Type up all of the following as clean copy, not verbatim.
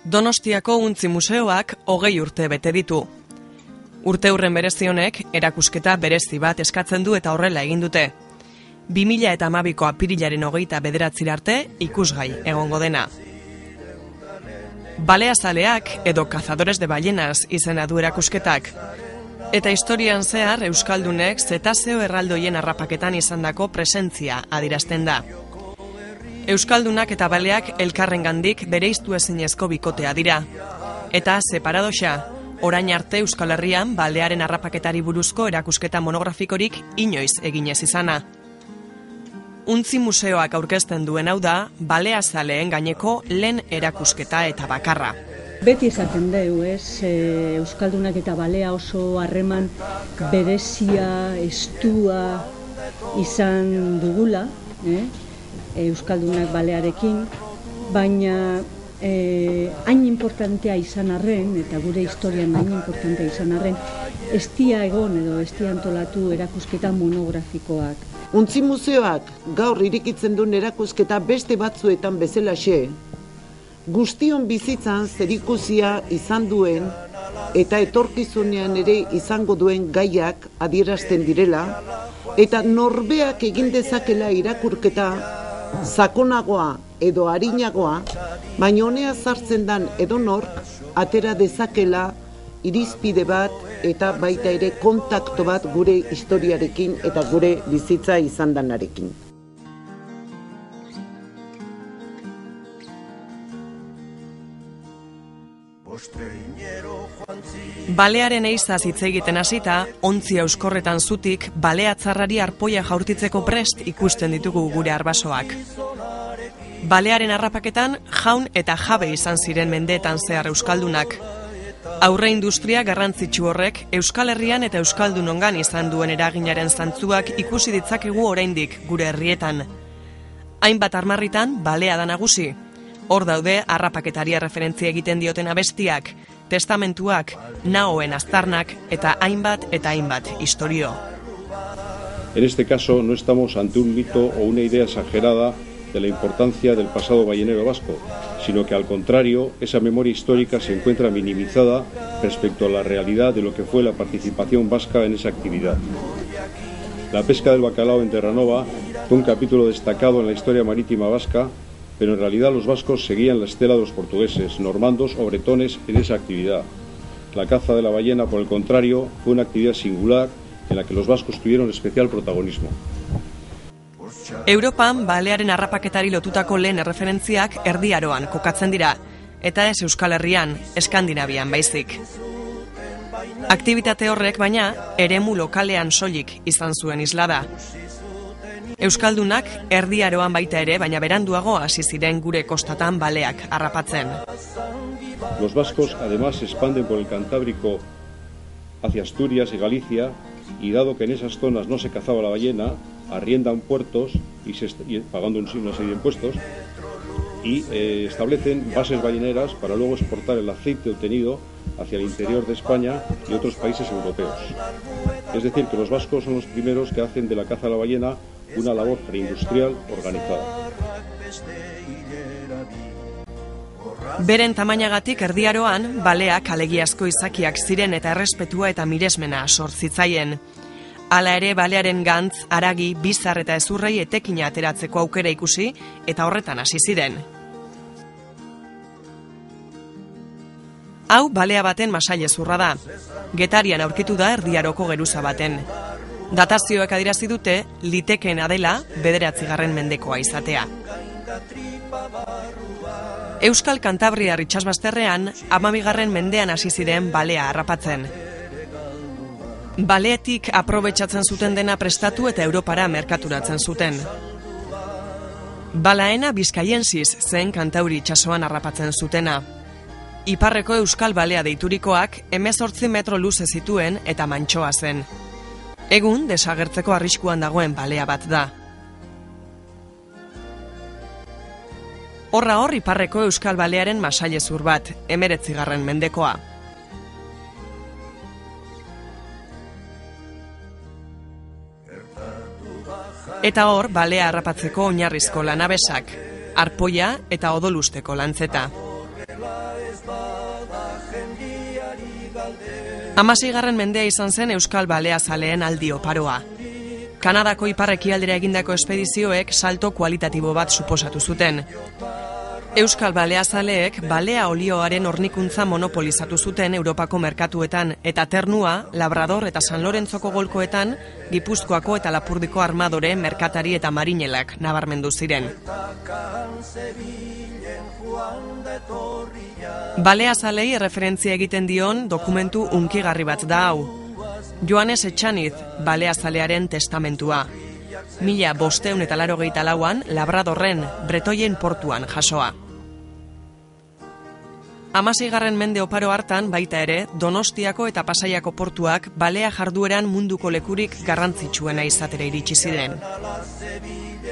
Donostiako Untzi Museoak 20 urte bete ditu. Urteurren berezi honek erakusketa berezi bat eskatzen du eta horrela egin dute. 2012ko apirilaren 29 arte ikusgai egongo dena. Baleazaleak edo Cazadores de Ballenas izena du erakusketak. Eta historian zehar euskaldunek zetazeo erraldoien harrapaketan izandako presentzia adierazten da. Euskaldunak eta baleak elkarrengandik bereiztu ezinezko bikotea dira. Eta ze paradoxa, orain arte Euskal Herrian balearen harrapaketari buruzko erakusketa monografikorik inoiz eginez izana. Untzi Museoak aurkezten duen hau da, baleazaleen gaineko lehen erakusketa eta bakarra. Beti esaten dugu, Euskaldunak eta balea oso harreman berezia, estua izan dugula, Euskaldunak balearekin, baina hain importantea izan arren, eta gure historian hain importantea izan arren, ez dia egon edo ez dia antolatu erakusketa monografikoak. Untzi Museoak gaur irikitzen duen erakusketa beste batzuetan bezalaxe, guztion bizitzan zerikusia izan duen eta etorkizunean ere izango duen gaiak adierazten direla, eta norbeak egin dezakela irakurketa sakonagoa edo arinagoa, baina honea sartzen dan edonork atera dezakela irizpide bat eta baita ere kontakto bat gure historiarekin eta gure bizitza izan danarekin. Balearen eizaz hitz egiten hasita, ontzi euskorretan zutik baleatzarrari arpoia jaurtitzeko prest ikusten ditugu gure arbasoak. Balearen harrapaketan jaun eta jabe izan ziren mendeetan zehar euskaldunak. Aurre industria garrantzitsu horrek Euskal Herrian eta euskaldunongan izan duen eraginaren zantzuak ikusi ditzakegu oraindik gure herrietan. Hainbat armarritan balea da nagusi. Hor daude harrapaketari referentzia egiten dioten abestiak, testamentuak, nahoen aztarnak eta hainbat istorio. En este caso no estamos ante un mito o una idea exagerada de la importancia del pasado ballenero vasco, sino que al contrario, esa memoria histórica se encuentra minimizada respecto a la realidad de lo que fue la participación vasca en esa actividad. La pesca del bacalao en Terranova fue un capítulo destacado en la historia marítima vasca, pero en realidad los vascos seguían la estela de los portugueses, normandos o bretones en esa actividad. La caza de la ballena, por el contrario, fue una actividad singular en la que los vascos tuvieron especial protagonismo. Europan balearen harrapaketari lotutako lehen erreferentziak Erdi Aroan kokatzen dira, eta ez Euskal Herrian, Eskandinavian baizik. Aktibitate horrek baina eremu lokalean soilik izan zuen islada. Euskaldunak Erdi Aroan baita ere, baina beranduago hasi ziren gure kostatan baleak harrapatzen. Los vascos además se expanden por el Cantábrico hacia Asturias y Galicia, y dado que en esas zonas no se cazaba la ballena, arriendan puertos y pagando una serie de impuestos y establecen bases balleneras para luego exportar el aceite obtenido hacia el interior de España y otros países europeos. Es decir, que los vascos son los primeros que hacen de la caza a la ballena una labor preindustrial organizada. Beren tamainagatik Erdi Aroan baleak alegiazko izakiak ziren eta errespetua eta miresmena sortzitzaien. Hala ere balearen gantz, haragi, bizar eta ezurrei etekina ateratzeko aukera ikusi eta horretan hasi ziren. Hau balea baten masailezurra da. Getarian aurkitu da Erdi Aroko geruza baten. Datazioek adierazi dute litekeena dela 9. mendekoa izatea. Euskal Kantabriar itsasbazterrean 12. mendean hasi ziren balea harrapatzen. Baleetik aprobetxatzen zuten dena prestatu eta Europara merkaturatzen zuten. Balaena Bizkaiensis zen Kantauri itsasoan harrapatzen zutena. Iparreko Euskal Balea deiturikoak 18 metro luze zituen eta mantsoa zen. Egun desagertzeko arriskuan dagoen balea bat da. Horra hor iparreko Euskal Balearen masailezur bat, 19. mendekoa. Eta hor, balea harrapatzeko oinarrizko lanabesak, arpoia eta odolusteko lantzeta. 16. mendea izan zen Euskal Baleazaleen aldi oparoa. Kanadako ipar-ekialdera egindako espedizioek salto kualitatibo bat suposatu zuten. Euskal Baleazaleek balea olioaren hornikuntza monopolizatu zuten Europako merkatuetan eta Ternua, Labrador eta San Lorenzoko golkoetan Gipuzkoako eta Lapurdiko armadore, merkatari eta marinelak nabarmendu ziren. Baleazalei erreferentzia egiten dion dokumentu hunkigarri bat da hau. Joanes Etxaniz, Baleazalearen testamentua. 1584an Labradorren, Bretoien portuan jasoa. 16. mende oparo hartan baita ere, Donostiako eta Pasaiako portuak balea jardueran munduko lekurik garrantzitsuena izatera iritsi ziren.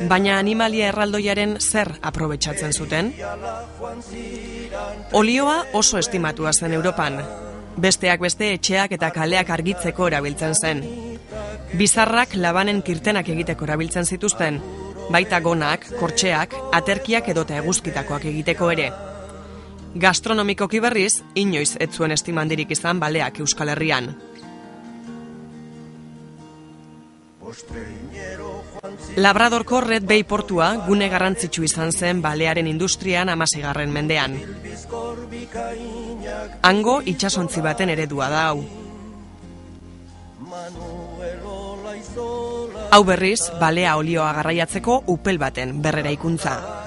Baina animalia erraldoiaren zer aprobetxatzen zuten? Olioa oso estimatua zen Europan. Besteak beste etxeak eta kaleak argitzeko erabiltzen zen. Bizarrak labanen kirtenak egiteko erabiltzen zituzten, baita gonak, kortxeak, aterkiak edota eguzkitakoak egiteko ere. Gastronomikoki berriz, inoiz ez zuen estimandirik izan baleak Euskal Herrian. Labradorko Red Bay portua gune garrantzitsu izan zen balearen industrian 16. mendean. Hango itsasontzi baten eredua da hau. Hau berriz, balea olioa garraiatzeko upel baten berreraikuntza.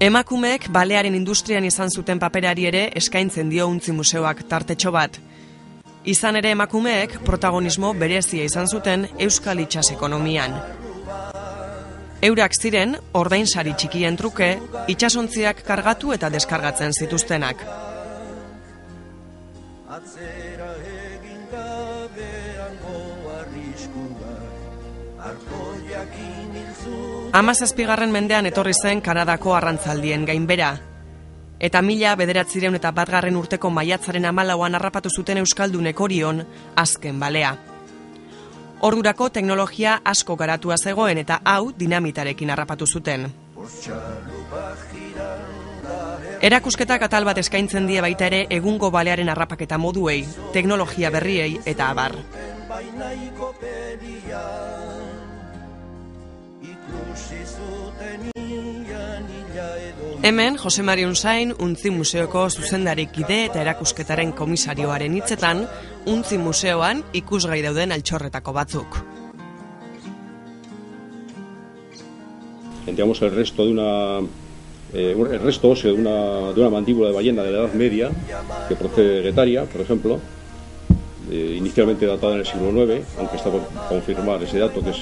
Emakumeek balearen industrian izan zuten paperari ere eskaintzen dio Untzi Museoak tartetxo bat. Izan ere emakumeek protagonismo berezia izan zuten Euskal itsas ekonomian. Eurak ziren, ordainsari txikien truke, itsasontziak kargatu eta deskargatzen zituztenak. 17. mendean etorri zen Kanadako arrantzaldien gainbera. Eta 1901 urteko maiatzaren 14an harrapatu zuten euskaldunek Orion azken balea. Ordurako teknologia asko garatua zegoen eta hau dinamitarekin harrapatu zuten. Erakusketak atal bat eskaintzen die baita ere egungo balearen harrapaketa moduei, teknologia berriei eta abar. Hemen, Jose Mari Unzain, Untzi Museoko zuzendarikide eta erakusketaren komisarioaren hitzetan, Untzi Museoan ikusgai dauden altxorretako batzuk. Digamos, el resto óseo de una mandíbula de ballena de la Edad Media, que procede de Guetaria, por ejemplo, inicialmente datada en el siglo IX, aunque está por confirmar ese dato, que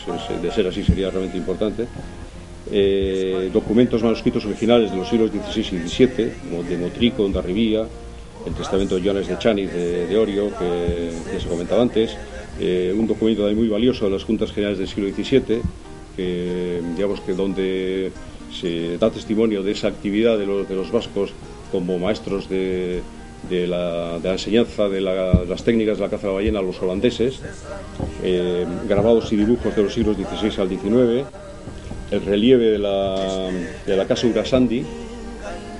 de ser así sería realmente importante. Documentos manuscritos originales de los siglos XVI y XVII, como de Motrico, Ondarribía, el testamento de Joanes de Etxaniz de Orio, que se comentaba antes, un documento también muy valioso de las Juntas Generales del siglo XVII, que digamos que donde se da testimonio de esa actividad de los vascos como maestros de la enseñanza de las técnicas de la caza de la ballena a los holandeses, grabados y dibujos de los siglos XVI al XIX, el relieve de la casa Urasandi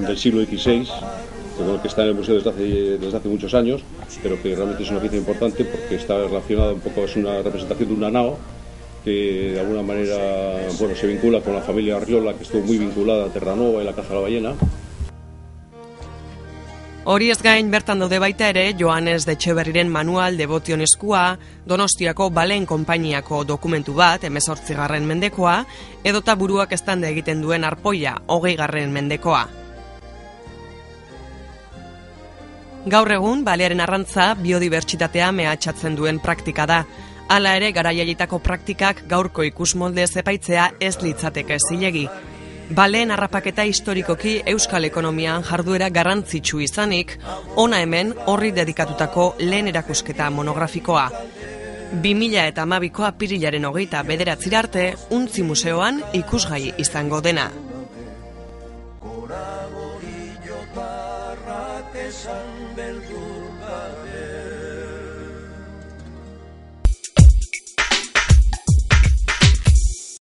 del siglo XVI, que está en el museo desde hace muchos años, pero que realmente es una pieza importante porque está relacionada un poco, es una representación de una nao que de alguna manera se vincula con la familia Arriola, que estuvo muy vinculada a Terranova y la caza de la ballena. Hori ez gain bertan daude baita ere Joanes de Etxeberriren manual devotioneskua, Donostiako baleen konpainiako dokumentu bat, 18. mendekoa, edota buruak eztanda egiten duen arpoia, 20. mendekoa. Gaur egun, balearen arrantza biodibertsitatea mehatxatzen duen praktika da. Hala ere, garaiaietako praktikak gaurko ikusmolde epaitzea ez litzateke zilegi. Baleen harrapaketa historikoki euskal ekonomian jarduera garrantzitsu izanik, hona hemen horri dedikatutako lehen erakusketa monografikoa. 2012ko apirilaren 29 arte, Untzi Museoan ikusgai izango dena.